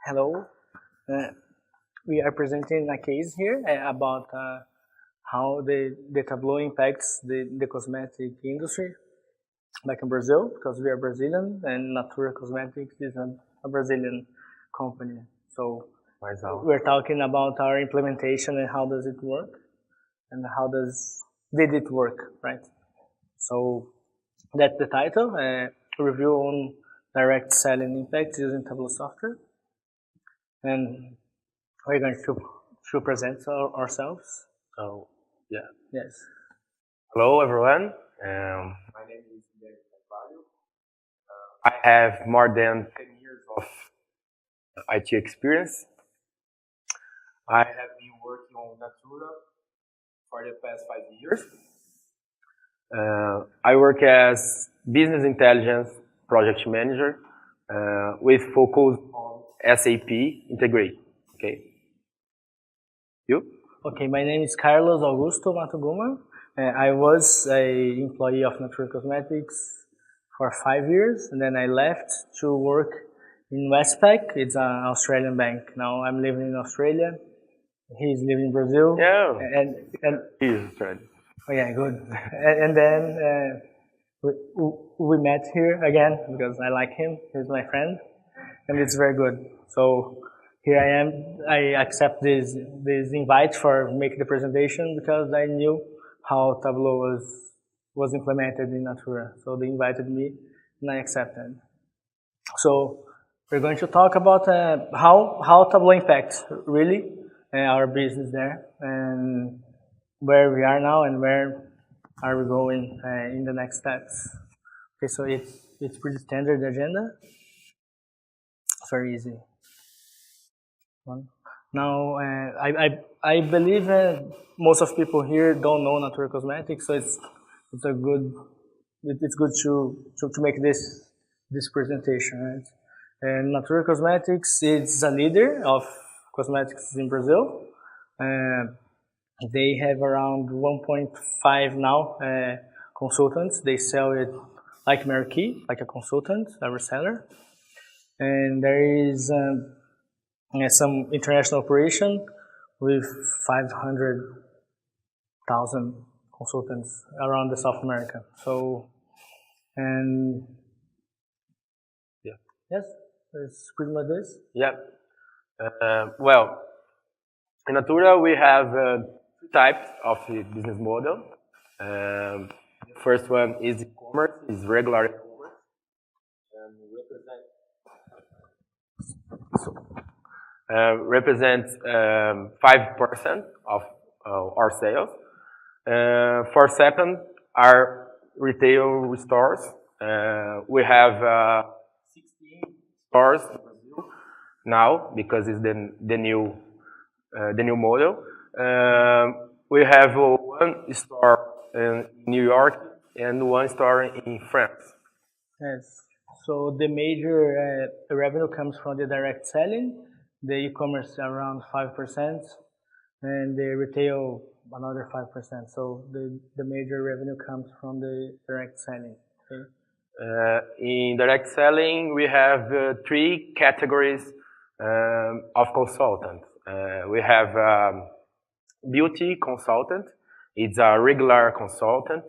Hello. Uh, we are presenting a case here about how the Tableau impacts the cosmetic industry back in Brazil, because we are Brazilian and Natura Cosmetics is a Brazilian company. So we're talking about our implementation and how does it work and did it work, right? So that's the title, review on direct selling impacts using Tableau software. And we're going to present ourselves. So, yeah. Yes. Hello, everyone. My name is I have more than 10 years of IT experience. I have been working on Natura for the past 5 years. I work as business intelligence project manager with focus on SAP integrate. Okay. You? Okay, my name is Carlos Augusto Matuguma. I was an employee of Natura Cosmetics for 5 years, and then I left to work in Westpac. It's an Australian bank. Now I'm living in Australia. He's living in Brazil. Yeah. And He's Australian. Oh yeah, good. And then we met here again because I like him. He's my friend, and it's very good. So here I am. I accept this invite for make the presentation because I knew how Tableau was implemented in Natura. So they invited me, and I accepted. So we're going to talk about how Tableau impacts really our business there and where we are now and where are we going in the next steps. Okay, so it's pretty standard agenda. It's very easy. Now, I believe most of people here don't know Natura Cosmetics, so it's good to make this presentation, right? And Natura Cosmetics is a leader of cosmetics in Brazil. They have around 1.5 now consultants. They sell it like Meraki, like a consultant, a reseller. And there is some international operation with 500,000 consultants around the South America. So, and yeah, yes, it's pretty much this. Yeah. Well, in Natura we have two types of business model. The first one is e-commerce, is regular e-commerce, and represents 5% of our sales. For second, our retail stores. We have 16 stores in Brazil now because it's the new model. We have one store in New York and one store in France. Yes. So the major revenue comes from the direct selling, the e-commerce around 5%, and the retail another 5%. So the major revenue comes from the direct selling. Okay. In direct selling, we have 3 categories of consultants. We have beauty consultant. It's a regular consultant.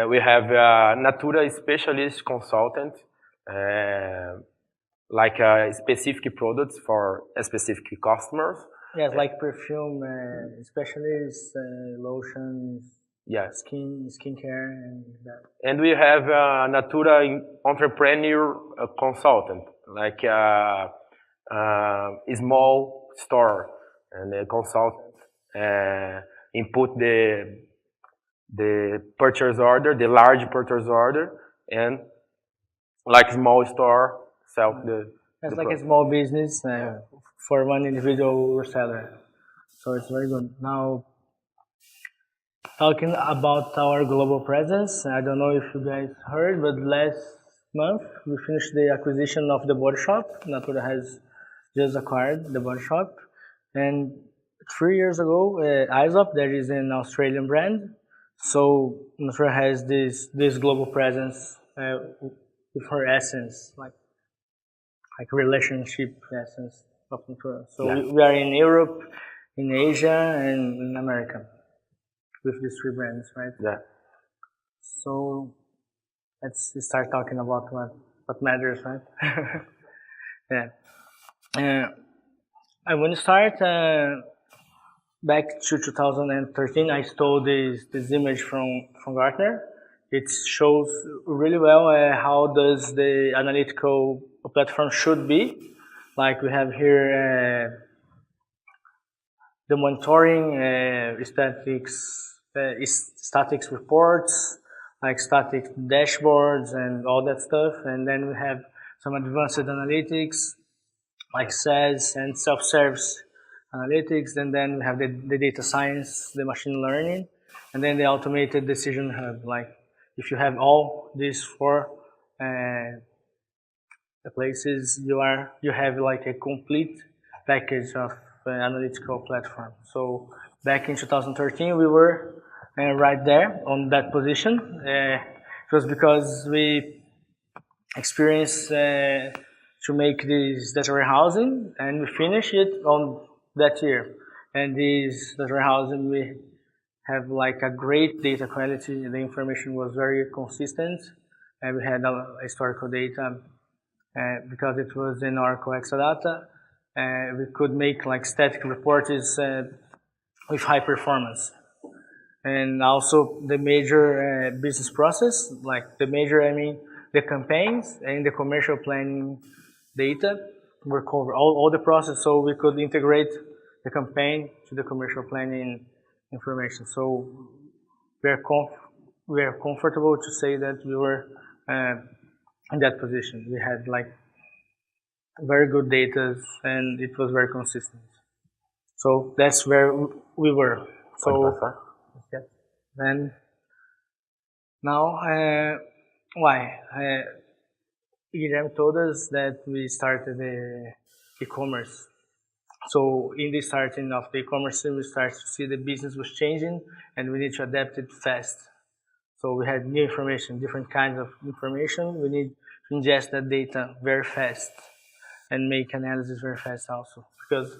We have Natura specialist consultant, like specific products for specific customers. Yes, like perfume specialists, lotions, yes, skincare, and that. And we have Natura entrepreneur consultant, like a small store, and the consultant input the purchase order, the large purchase order, and like small store sell the. It's like a small business for one individual reseller. So it's very good. Now, talking about our global presence, I don't know if you guys heard, but last month we finished the acquisition of the Body Shop. Natura has just acquired the Body Shop. And 3 years ago, Aesop, that is an Australian brand. So Natura has this global presence with her essence, like like relationship essence of Natura. So Yeah. we are in Europe, in Asia, and in America with these 3 brands, right? Yeah. So let's start talking about what matters, right? Yeah. I want to start back to 2013. I stole this image from Gartner. It shows really well how does the analytical platform should be. Like we have here the monitoring, statics reports, like static dashboards and all that stuff. And then we have some advanced analytics, like SAS and self-service analytics. And then we have the data science, the machine learning, and then the automated decision hub. Like if you have all these 4 places, you have like a complete package of analytical platform. So back in 2013, we were right there on that position. It was because we experienced to make this data warehousing, and we finished it on that year. And this data warehousing, we have like a great data quality. The information was very consistent, and we had historical data. Because it was in Oracle Exadata, we could make like static reports with high performance. And also the major business process, like the major, I mean, the campaigns and the commercial planning data were covered, all the process, so we could integrate the campaign to the commercial planning information. So we are comfortable to say that we were in that position. We had like very good data and it was very consistent. So that's where we were. So yeah. Then now, why? Guilherme told us that we started the e-commerce. So in the starting of the e-commerce, we started to see the business was changing and we need to adapt it fast. So we had new information, different kinds of information. We need to ingest that data very fast and make analysis very fast also. Because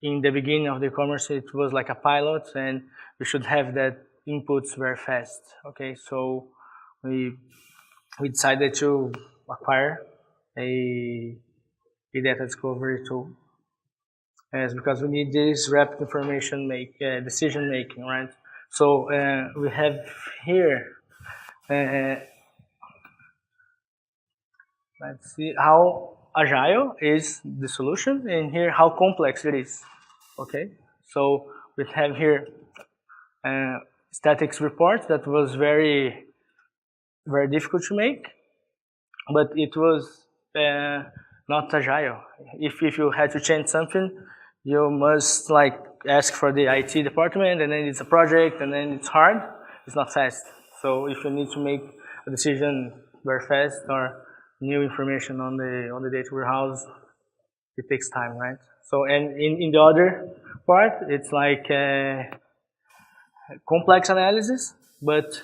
in the beginning of the e-commerce, it was like a pilot and we should have that inputs very fast. Okay, so we decided to acquire a data discovery tool. It's because we need this rapid information decision making, right? So we have here, let's see how agile is the solution, and here how complex it is. Okay, so we have here statics report that was very difficult to make, but it was not agile. If you had to change something, you must like ask for the IT department, and then it's a project, and then it's hard. It's not fast. So if you need to make a decision very fast or new information on the data warehouse, it takes time, right? So and in the other part, it's like complex analysis, but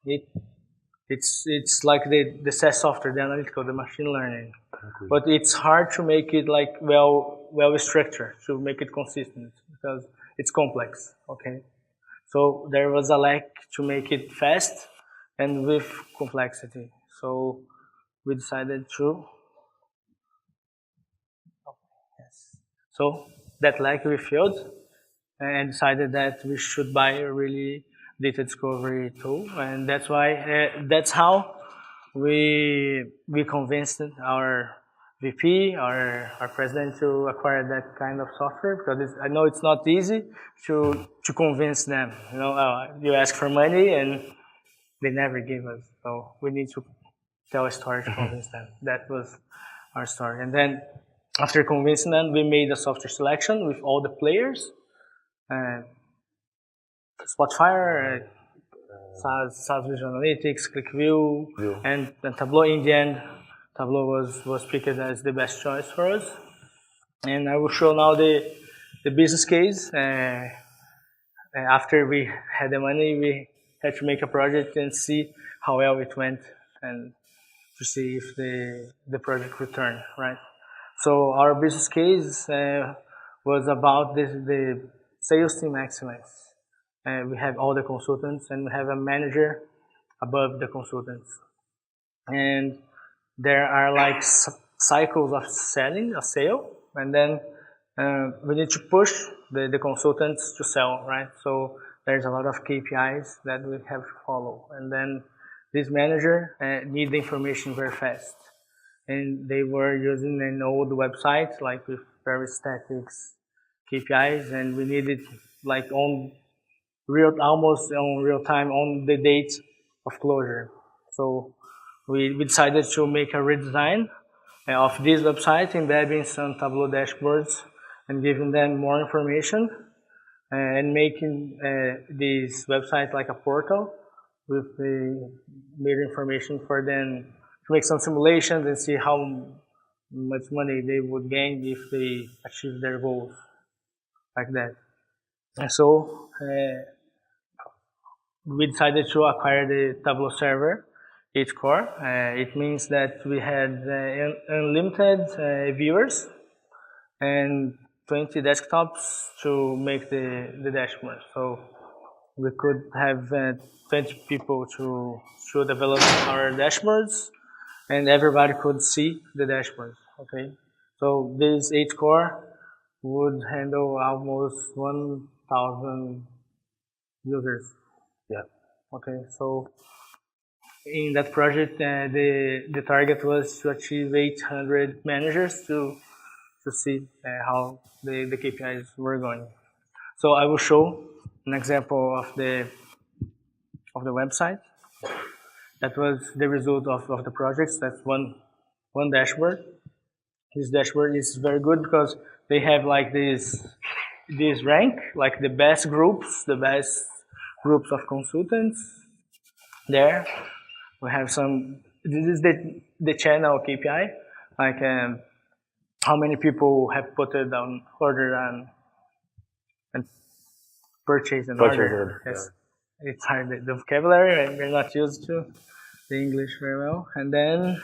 it's like the SAS software, the analytical, the machine learning. Okay. But it's hard to make it like well structured, to make it consistent because it's complex. Okay, so there was a lack to make it fast and with complexity. So we decided to. Yes. So that lack we filled and decided that we should buy a really data discovery tool, and that's why that's how we convinced our VP, our president, to acquire that kind of software, because I know it's not easy to convince them. You know, you ask for money and they never give us, so we need to tell a story to convince them. That was our story, and then after convincing them, we made a software selection with all the players. Spotfire, SAS Visual Analytics, ClickView, and Tableau. In the end, Tableau was picked as the best choice for us. And I will show now the business case. After we had the money, we had to make a project and see how well it went. And to see if the project returned, right? So our business case was about the sales team excellence. We have all the consultants and we have a manager above the consultants. And there are like cycles of selling, a sale, and then we need to push the consultants to sell, right? So there's a lot of KPIs that we have to follow. And then this manager need the information very fast. And they were using an old website, like with very static KPIs, and we needed like almost on real time on the date of closure. So we decided to make a redesign of this website, embedding some Tableau dashboards and giving them more information, and making this website like a portal with the major information for them to make some simulations and see how much money they would gain if they achieve their goals, like that. And so we decided to acquire the Tableau server, 8 core. It means that we had unlimited viewers and 20 desktops to make the dashboard. So we could have 20 people to develop our dashboards, and everybody could see the dashboards. Okay, so this 8 core would handle almost 1,000 users. Yeah. Okay, so in that project, the target was to achieve 800 managers to see how the KPIs were going. So I will show an example of the website. That was the result of the projects. That's one dashboard. This dashboard is very good because they have like this rank, like the best groups of consultants. There we have some. This is the channel KPI, like how many people have put it on order and purchased an order. Yes. Yeah. It's hard, the vocabulary, and we're not used to the English very well. And then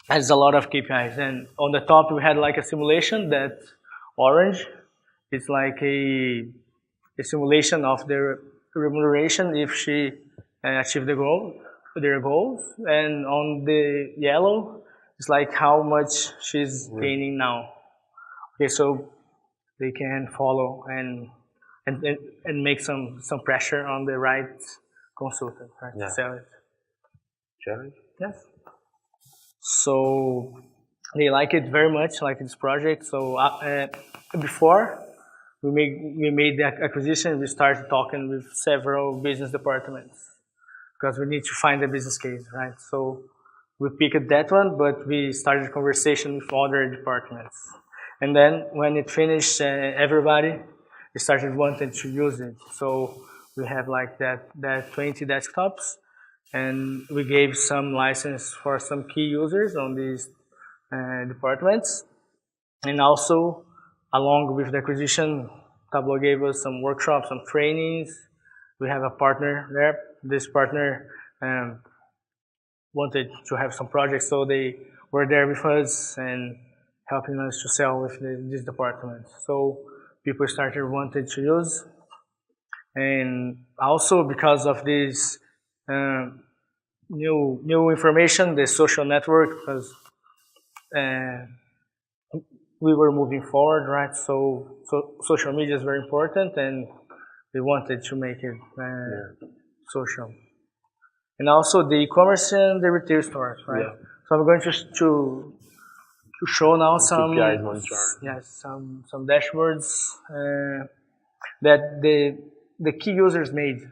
has a lot of KPIs. And on the top, we had like a simulation that orange is like a simulation of their remuneration if she achieved their goals. And on the yellow, it's like how much she's gaining now. Okay, so they can follow and make some pressure on the right consultant, right? Yeah. To sell it. Challenge? Yes. So they like it very much, like this project. So before we made the acquisition, we started talking with several business departments because we need to find a business case, right? So we picked that one, but we started conversation with other departments. And then when it finished, everybody started wanting to use it. So we have like that 20 desktops, and we gave some license for some key users on these departments. And also, along with the acquisition, Tableau gave us some workshops, some trainings. We have a partner there. This partner wanted to have some projects, so they were there with us and helping us to sell with this department. So people started wanting to use. And also because of this new information, the social network, because we were moving forward, right? So social media is very important, and we wanted to make it social. And also the e-commerce and the retail stores, right? Yeah. So I'm going to show now some dashboards that the key users made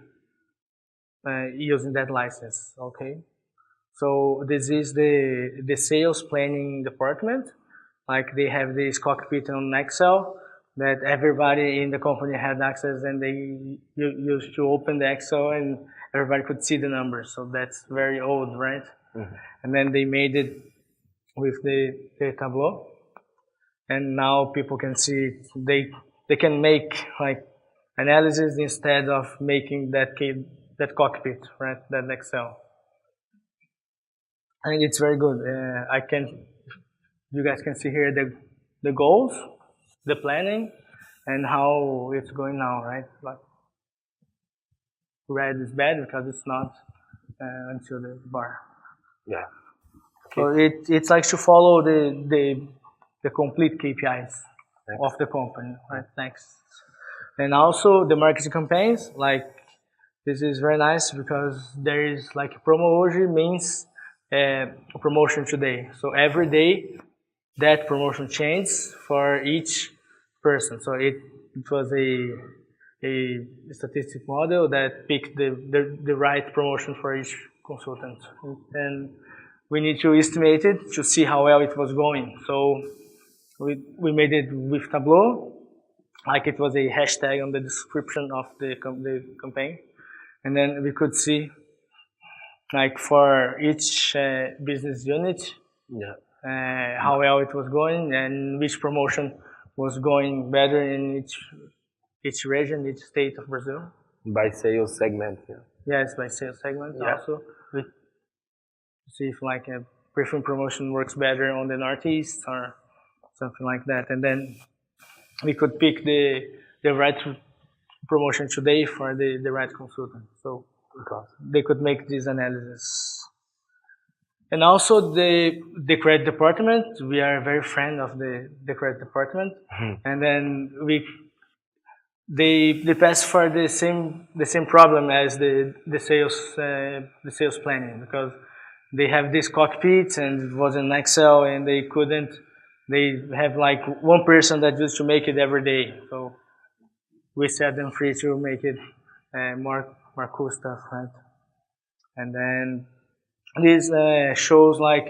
using that license. Okay, so this is the sales planning department. Like they have this cockpit on Excel that everybody in the company had access, and they used to open the Excel and everybody could see the numbers. So that's very old, right? Mm-hmm. And then they made it with the Tableau, and now people can see it. They can make like analysis instead of making that cockpit, right? That Excel. and it's very good. You guys can see here the goals, the planning, and how it's going now, right? Like red is bad because it's not until the bar. Yeah. So it's like to follow the complete KPIs of the company, right? Thanks. And also the marketing campaigns, like this is very nice because there is like promo hoje means promotion today. So every day that promotion changes for each person. So it was a statistic model that picked the right promotion for each consultant. And we need to estimate it to see how well it was going. So we made it with Tableau, like it was a hashtag on the description of the campaign. And then we could see, like for each business unit, Yeah. how well it was going and which promotion was going better in each region, each state of Brazil. By sales segment. Yeah. Yes, by sales segment Yeah. also. We see if like a perfume promotion works better on the Northeast or something like that. And then we could pick the right promotion today for the right consultant. So they could make this analysis. And also the credit department, we are very friend of the credit department. And then they pass for the same problem as the sales planning, because they have this cockpit and it was in Excel and they have like one person that used to make it every day. So we set them free to make it more cool stuff, right? And then this shows like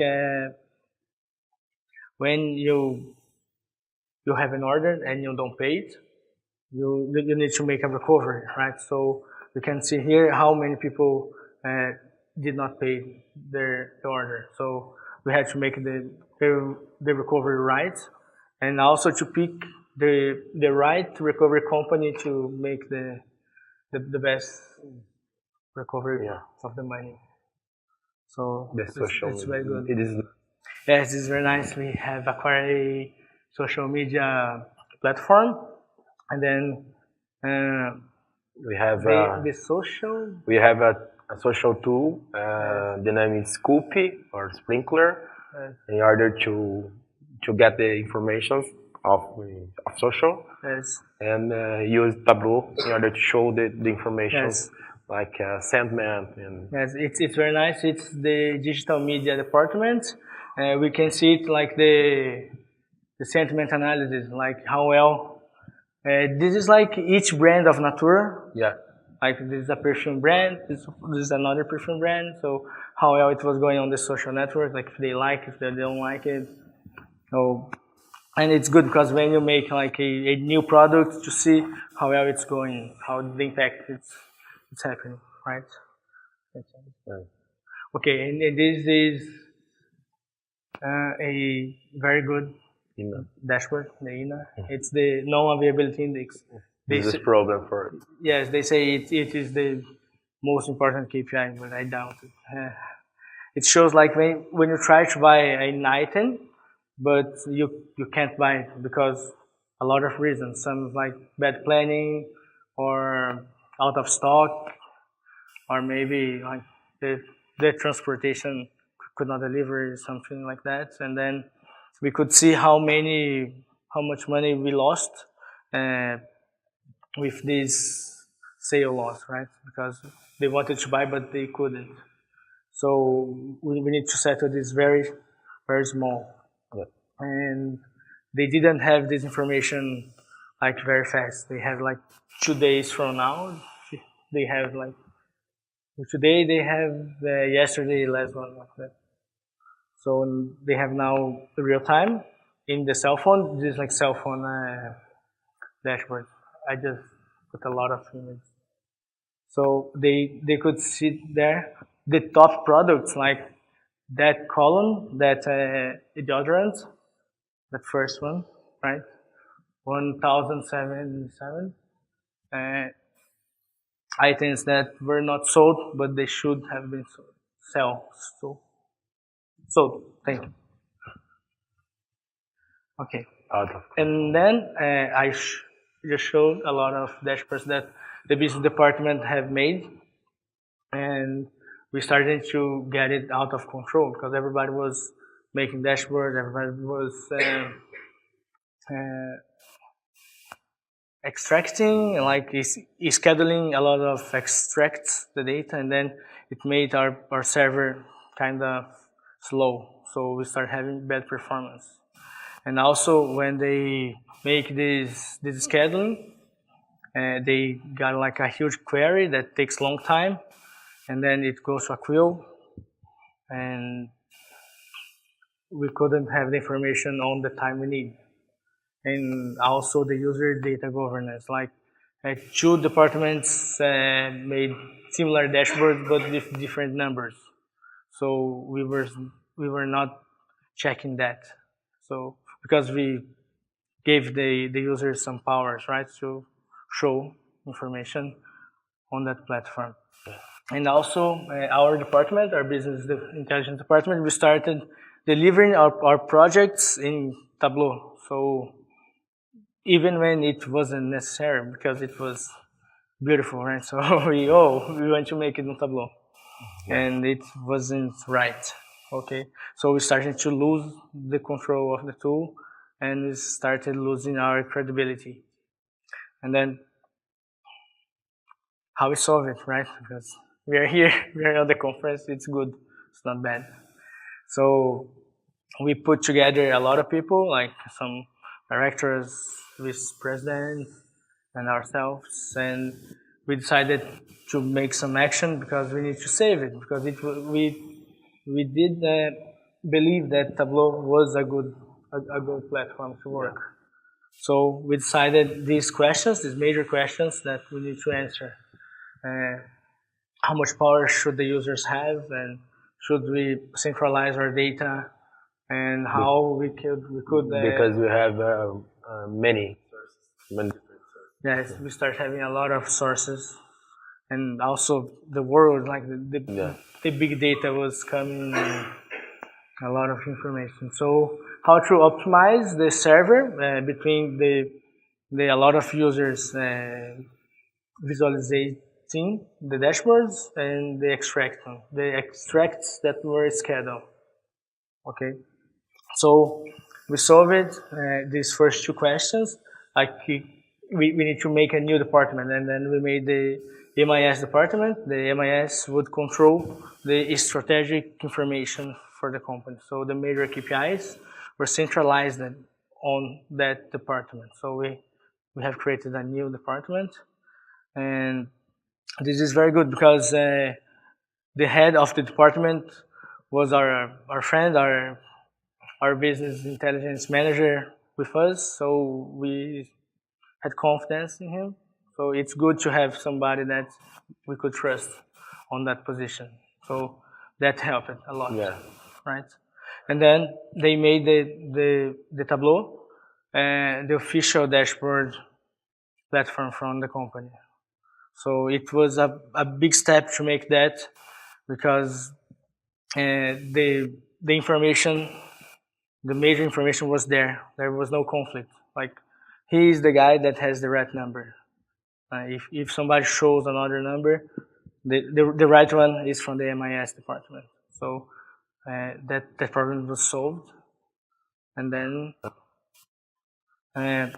when you have an order and you don't pay it, you need to make a recovery, right? So you can see here how many people did not pay the order. So we had to make the recovery right, and also to pick the right recovery company to make the best recovery of the money. So it's very good. It is. Yes, it's very nice. We have acquired a social media platform, and then We have the social. we have a social tool. The name is Scoopy or Sprinkler. In order to get the information of social, Yes. and use Tableau in order to show the information, Yes. like sentiment and Yes, it's very nice. It's the digital media department. We can see it like the sentiment analysis, like how well. This is like each brand of Natura. yeah. Like this is a perfume brand, this is another perfume brand. So how well it was going on the social network, like if they like, if they don't like it. So, and it's good because when you make like a new product, to see how well it's going, how the impact it's happening, right? Okay, and this is a very good dashboard, the INA. It's the non-availability index. This is problem for Yes, they say it is the most important KPI, but I doubt it. It shows like when you try to buy an item, but you can't buy it because a lot of reasons. Some like bad planning, or out of stock, or maybe like the transportation could not deliver, something like that. And then we could see how much money we lost with this sale loss, right? Because they wanted to buy but they couldn't. So we need to settle this very, very small. And they didn't have this information like very fast. They have like 2 days from now. They have like today. They have yesterday, last one, like that. So they have now real time in the cell phone. This is like cell phone dashboard. I just put a lot of images. So they could see there the top products, like that column, that deodorant, that first one, right? 1,077 items that were not sold, but they should have been sold. So thank you. Okay. Out of And then I just showed a lot of dashboards that the business department have made, and we started to get it out of control because everybody was making dashboards, everybody was uh, extracting, like scheduling a lot of extracts the data, and then it made our server kind of slow. So we start having bad performance. And also when they make this scheduling, they got like a huge query that takes long time, and then it goes to a queue, and we couldn't have the information on the time we need. And also the user data governance, like two departments made similar dashboards but with different numbers. So we were not checking that. So because we gave the users some powers, right, to show information on that platform. And also our department, our business intelligence department, we started delivering our projects in Tableau. So even when it wasn't necessary, because it was beautiful, right? So we want to make it in Tableau, and it wasn't right. Okay, so we started to lose the control of the tool, and we started losing our credibility. And then how we solve it, right? Because we are here, we are at the conference. It's good, it's not bad. So we put together a lot of people, like some directors, vice presidents, and ourselves, and we decided to make some action because we need to save it, because we did believe that Tableau was a good platform to work. So we decided these questions, these major questions that we need to answer. How much power should the users have, and should we centralize our data, and how we could because we have many sources. yes, we start having a lot of sources, and also the world, like the big data was coming, and a lot of information. So how to optimize the server between the a lot of users visualizing the dashboards and the extracts that were scheduled. Okay, so we solved these first two questions. Like we need to make a new department, and then we made the MIS department. The MIS would control the strategic information for the company. So the major KPIs were centralized on that department. So we have created a new department, and this is very good because the head of the department was our friend, our business intelligence manager with us, so we had confidence in him. So it's good to have somebody that we could trust on that position. So that helped a lot, right? And then they made the Tableau the official dashboard platform from the company. So it was a big step to make that, because the information, the major information was there. There was no conflict. Like, he is the guy that has the right number. If somebody shows another number, the right one is from the MIS department. So that problem was solved. And then no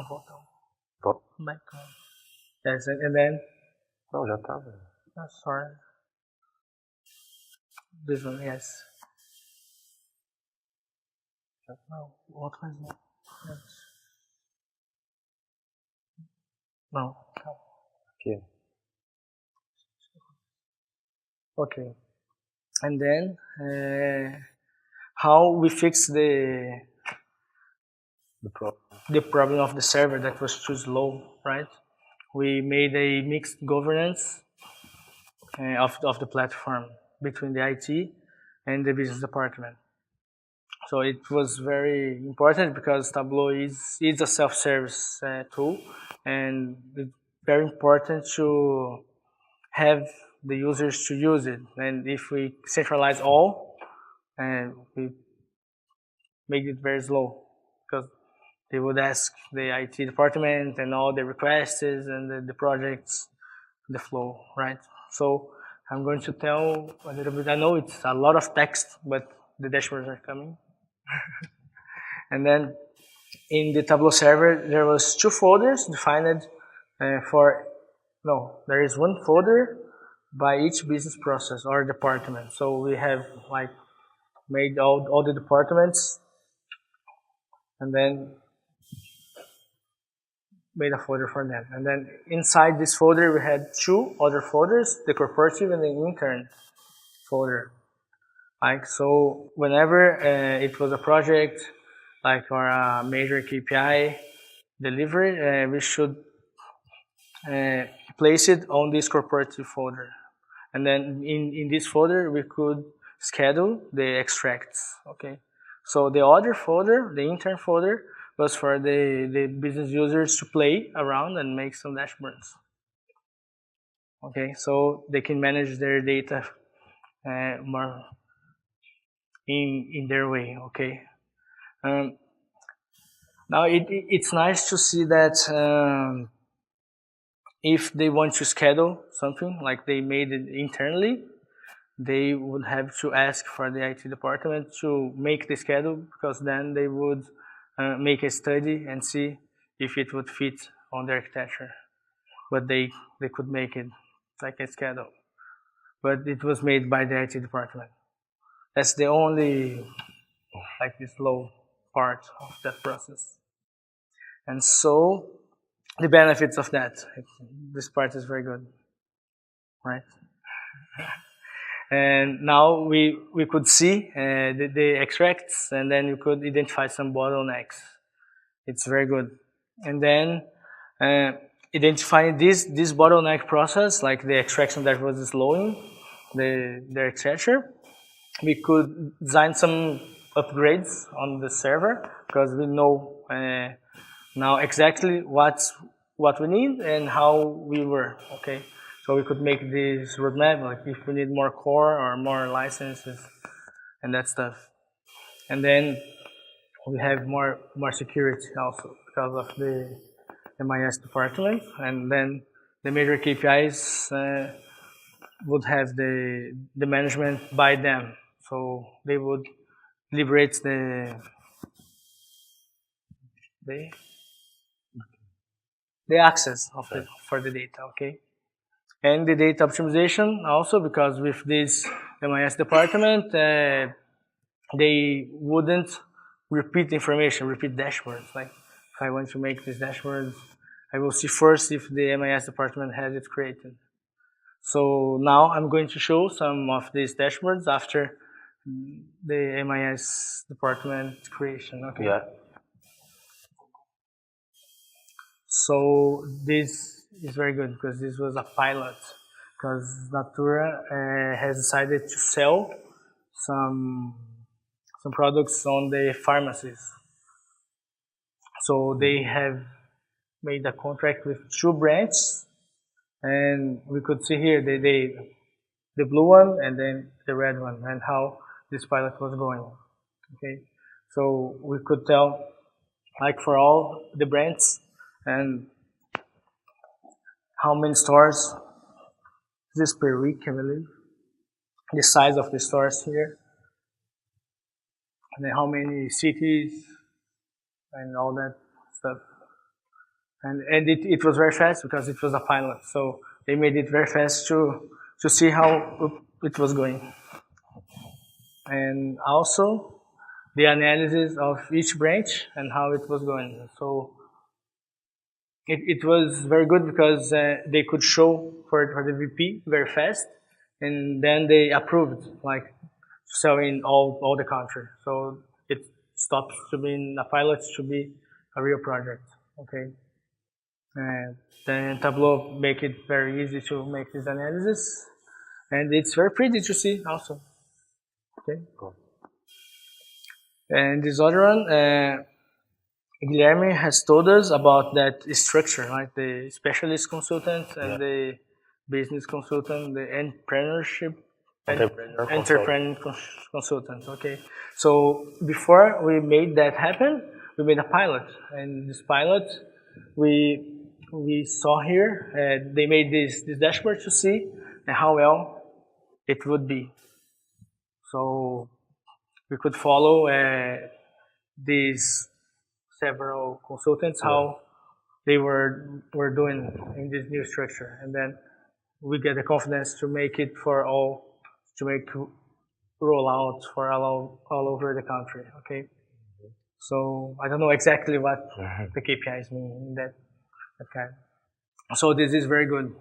botão. Back on. Yes, and then Não, já estava. sorry. This one, yes. No, what was it? Yes. No. Aqui. Okay. And then how we fix the problem of the server that was too slow, right? We made a mixed governance of the platform between the IT and the business department. So it was very important because Tableau is a self-service tool, and it's very important to have the users to use it. And if we centralize all, and we made it very slow because they would ask the IT department and all the requests and the projects, the flow, right? So I'm going to tell a little bit. I know it's a lot of text, but the dashboards are coming. And then in the Tableau server, there was 2 folders defined there is 1 folder by each business process or department. So we have like made all the departments and then made a folder for them. And then inside this folder, we had 2 other folders, the corporative and the intern folder. Like, so whenever it was a project, like, or a major KPI delivery, we should place it on this corporative folder. And then in this folder, we could schedule the extracts, okay? So the other folder, the intern folder, was for the business users to play around and make some dashboards. Okay, so they can manage their data more in their way, okay? Now it's nice to see that if they want to schedule something, like they made it internally, they would have to ask for the IT department to make the schedule, because then they would make a study and see if it would fit on the architecture. But they could make it like a schedule. But it was made by the IT department. That's the only, like, this low part of that process. And so the benefits of that, this part is very good, right? And now we could see the extracts, and then you could identify some bottlenecks. It's very good. And then identifying this bottleneck process, like the extraction that was slowing the architecture, we could design some upgrades on the server, because we know now exactly what we need and how we were, okay? So we could make this roadmap, like if we need more core or more licenses and that stuff. And then we have more security also because of the MIS department. And then the major KPIs would have the management by them. So they would liberate the access of for the data, okay? And the data optimization also, because with this MIS department, they wouldn't repeat information, repeat dashboards. Like, if I want to make this dashboard, I will see first if the MIS department has it created. So now I'm going to show some of these dashboards after the MIS department creation. Okay. Yeah. So this is very good because this was a pilot, because Natura has decided to sell some products on the pharmacies. So they have made a contract with 2 brands, and we could see here the blue one and then the red one, and how this pilot was going. Okay, so we could tell, like, for all the brands, and how many stores, this per week, I believe, the size of the stores here, and then how many cities, and all that stuff. And it was very fast because it was a pilot, so they made it very fast to see how it was going. And also the analysis of each branch and how it was going. So it was very good because they could show for the VP very fast, and then they approved, like, to sell in all the country. So it stops to being a pilot to be a real project. Okay. And then Tableau make it very easy to make this analysis, and it's very pretty to see also. Okay. Cool. And this other one, Guilherme has told us about that structure, like the specialist consultant and the business consultant, the entrepreneurship entrepreneur consultant. Okay, so before we made that happen, we made a pilot, and this pilot we saw here. They made this dashboard to see how well it would be. So we could follow these several consultants how they were doing in this new structure, and then we get the confidence to make it for all, to make rollouts for all over the country. Okay, so I don't know exactly what the KPIs mean in that kind. So this is very good.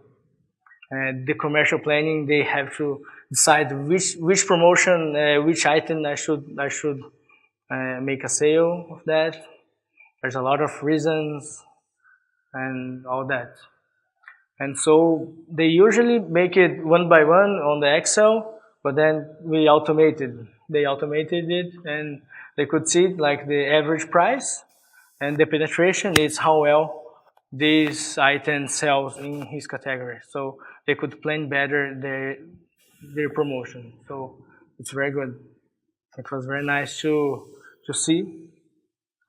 And the commercial planning, they have to decide which promotion, which item I should make a sale of that. There's a lot of reasons and all that. And so they usually make it one by one on the Excel, but then they automated it, and they could see like the average price, and the penetration is how well this item sells in his category. So they could plan better their promotion. So it's very good. It was very nice to see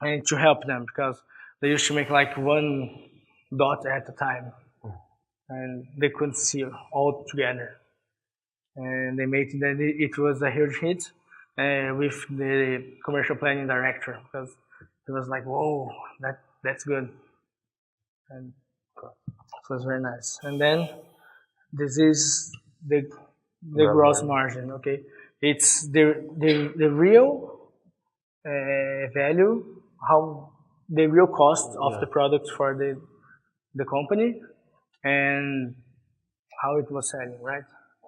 and to help them, because they used to make like one dot at a time, and they couldn't see all together. And they made that it was a huge hit with the commercial planning director, because it was like, whoa, that's good. And it was very nice. And then this is the gross margin. Okay, it's the real value, how the real cost of the product for the company, and how it was selling, right?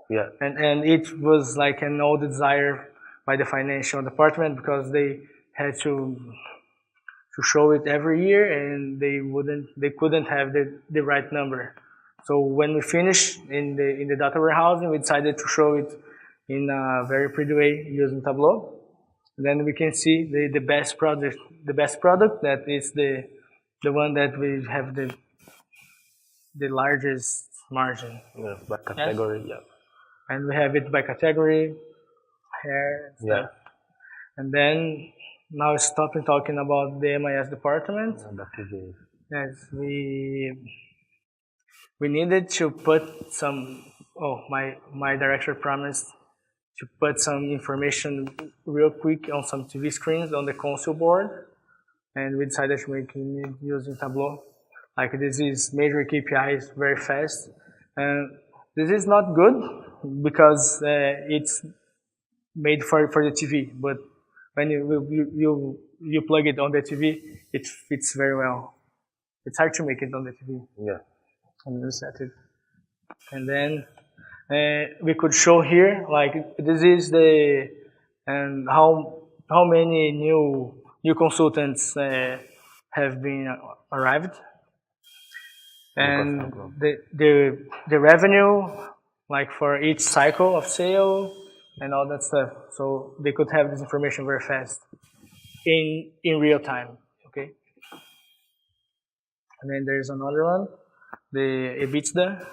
Yeah. And it was like an old desire by the financial department, because they had to show it every year, and they couldn't have the right number. So when we finished in the data warehousing, we decided to show it in a very pretty way using Tableau. And then we can see the best product. The best product, that is the one that we have the largest margin. Yeah, by category. Yes? Yeah. And we have it by category, hair, and stuff. Yeah. And then now stopping talking about the MIS department. Yes, we needed to put some. Oh, my director promised to put some information real quick on some TV screens on the console board, and we decided to make it using Tableau. Like, this is major KPIs very fast. This is not good because it's made for the TV, but when you plug it on the TV, it fits very well. It's hard to make it on the TV. Yeah. And we set it. And then we could show here, like, this is the and how many new consultants have been arrived, and the revenue, like, for each cycle of sale and all that stuff. So they could have this information very fast in real time. Okay. And then there's another one, the EBITDA.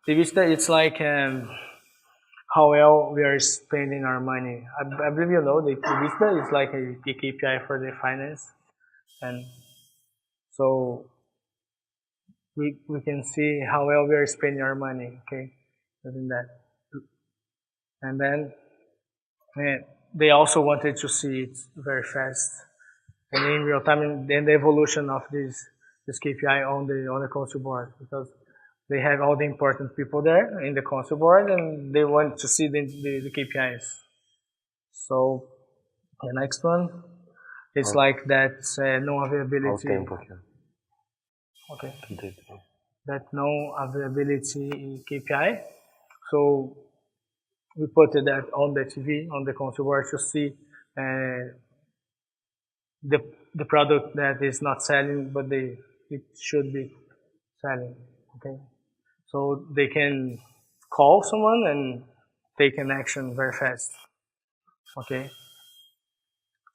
The EBITDA, it's like how well we are spending our money. I believe you know the EBITDA is like a KPI for the finance, and so we can see how well we are spending our money. Okay, using that. And then they also wanted to see it very fast and in real time, and then the evolution of this KPI on the console board, because they have all the important people there in the console board, and they want to see the KPIs. So the next one is like that no availability. Okay. That no availability KPI. So we put that on the TV, on the console board, to see the product that is not selling, but it should be selling. Okay, so they can call someone and take an action very fast. Okay,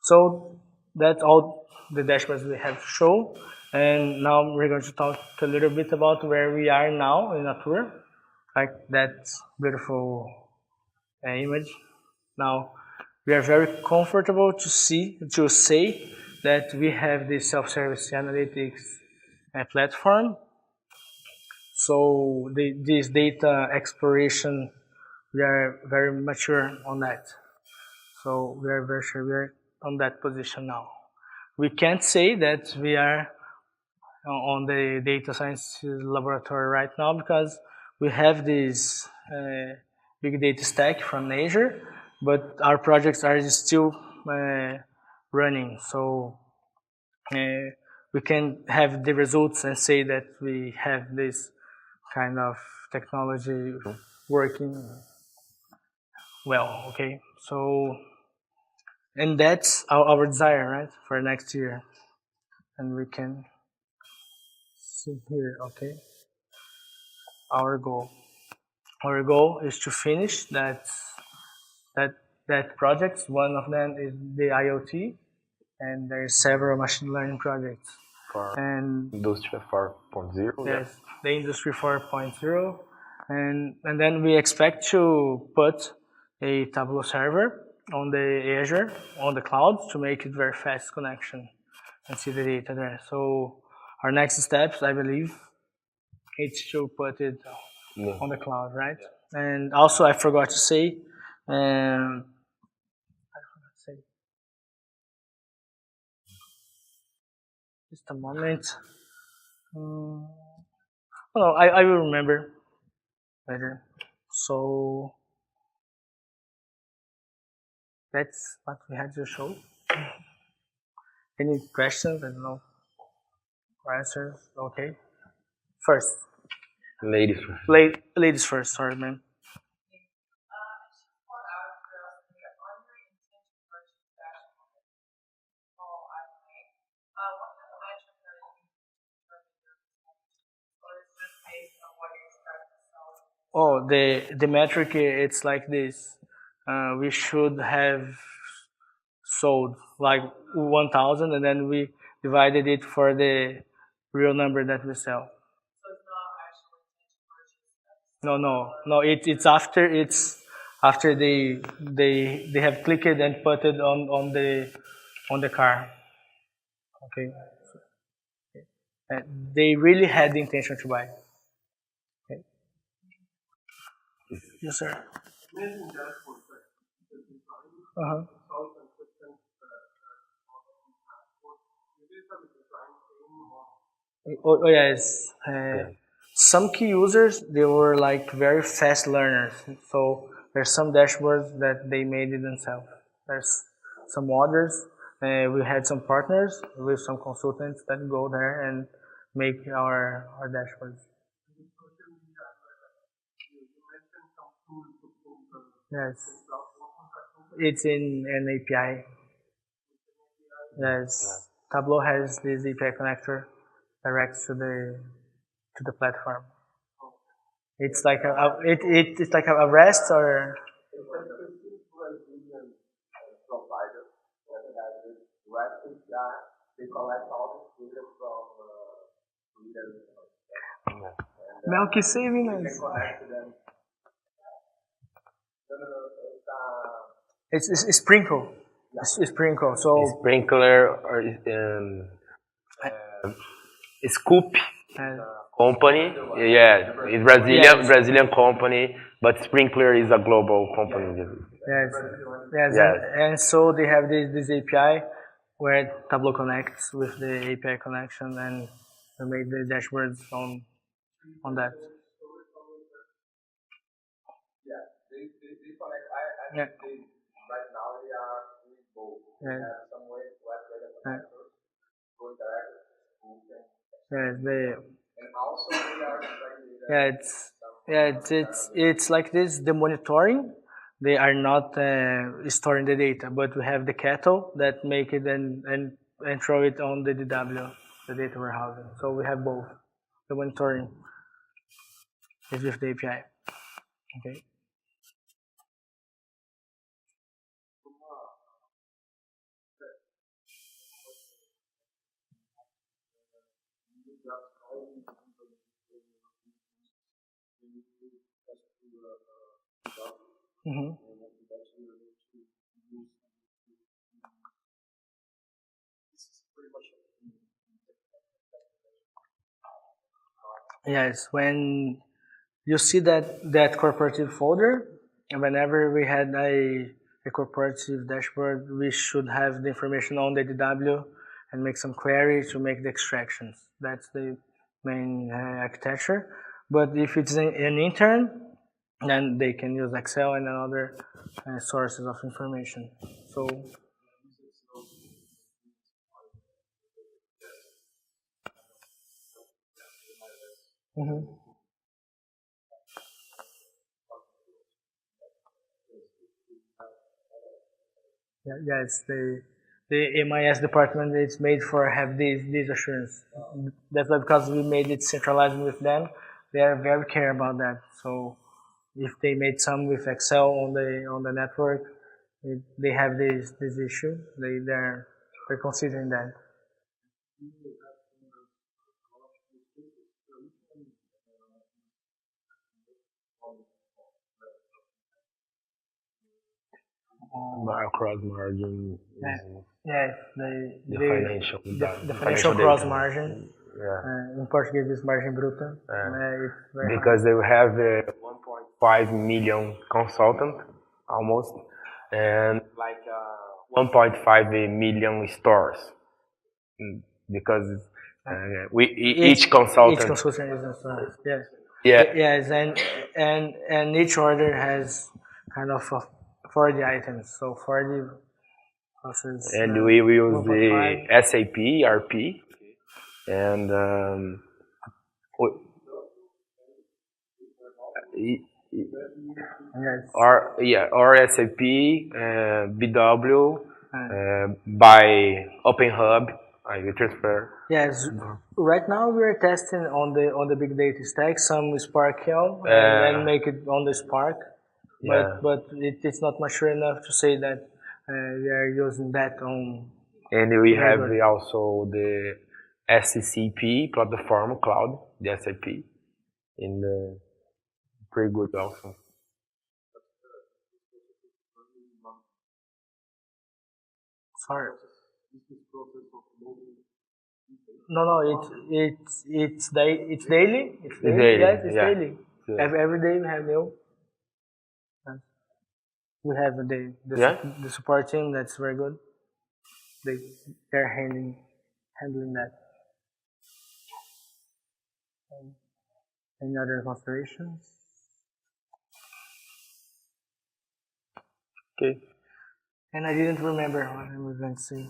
so that's all the dashboards we have to show, and now we're going to talk a little bit about where we are now in Natura, like that beautiful image. Now, we are very comfortable to say that we have this self-service analytics platform. So this data exploration, we are very mature on that. So we are very sure we are on that position now. We can't say that we are on the data science laboratory right now because we have this big data stack from Azure, but our projects are still running. So we can have the results and say that we have this kind of technology working well. Okay, so and that's our desire, right, for next year, and we can see here. Okay, our goal. Our goal is to finish that projects. One of them is the IoT, and there's several machine learning projects. For And Industry 4.0. yes, the Industry 4.0, and then we expect to put a Tableau server on the Azure, on the cloud, to make it very fast connection and see the data there. So our next steps, I believe, it's to put it on the cloud, right? And also, I forgot to say, just a moment. Oh, no, I will remember later. So that's what we had to show. Any questions? I don't know. Or answers? Okay. First. Ladies first. Ladies first. Sorry, man. Oh, the metric, it's like this. We should have sold like 1,000, and then we divided it for the real number that we sell. No. It's after they have clicked and put it on the car. Okay. They really had the intention to buy. Okay. Yes, sir. Uh-huh. Oh yes. Some key users, they were like very fast learners. So there's some dashboards that they made it themselves. There's some others. We had some partners with some consultants that go there and make our dashboards. Yes. It's in an API. Yes. Tableau has this API connector direct to the platform. It's like it's like a REST or Melk saving us. It's Sprinkle. It's Sprinkle. So Sprinkler or Scoop company. Yeah, it's Brazilian company, but Sprinkler is a global company. yes. And so they have this API where Tableau connects with the API connection, and they make the dashboards on that. Yeah. Yeah. Yeah, it's like this. The monitoring, they are not storing the data, but we have the cattle that make it and throw it on the DW, the data warehousing. So we have both. The monitoring is with the API. Okay. Mm-hmm. Yes, when you see that corporative folder, and whenever we had a corporative dashboard, we should have the information on the DW and make some query to make the extractions. That's the main architecture. But if it's an intern, then they can use Excel and other sources of information. So. Mhm. Yeah, yes, the MIS department is made for have these assurance. That's why because we made it centralized with them, they are very care about that. So if they made some with Excel on the network, they have this issue. They're considering that. Across margin Yeah, is yeah, the financial the the financial financial cross data. margin. Yeah. In Portuguese, is margin bruta. It's very high. Because they have 1.5 million consultant almost, and like 1.5 million stores. Because each Each consultant, consultant is insurance. Yes. yeah, Yes, and each order has kind of 40 items. So 40 versus and we use the 1.5. SAP ERP, and we- Yes. or SAP, BW, Uh, by Open Hub, I will transfer. yes. Right now we are testing on the big data stack some Spark Hill and make it on the Spark. Yeah, But it's not mature enough to say that we are using that on and we very have good. also the SCCP platform cloud, the SAP, in the pretty good also. Sorry. No, it's daily. It's daily. Daily, Yes, it's yeah. daily. Yeah. Every day we have new. We have Yeah? the support team that's very good. They they're handling that. Any other considerations? Okay. And I didn't remember what I was going to say.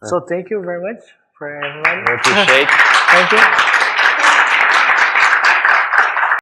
So thank you very much for everyone. I appreciate. Thank you.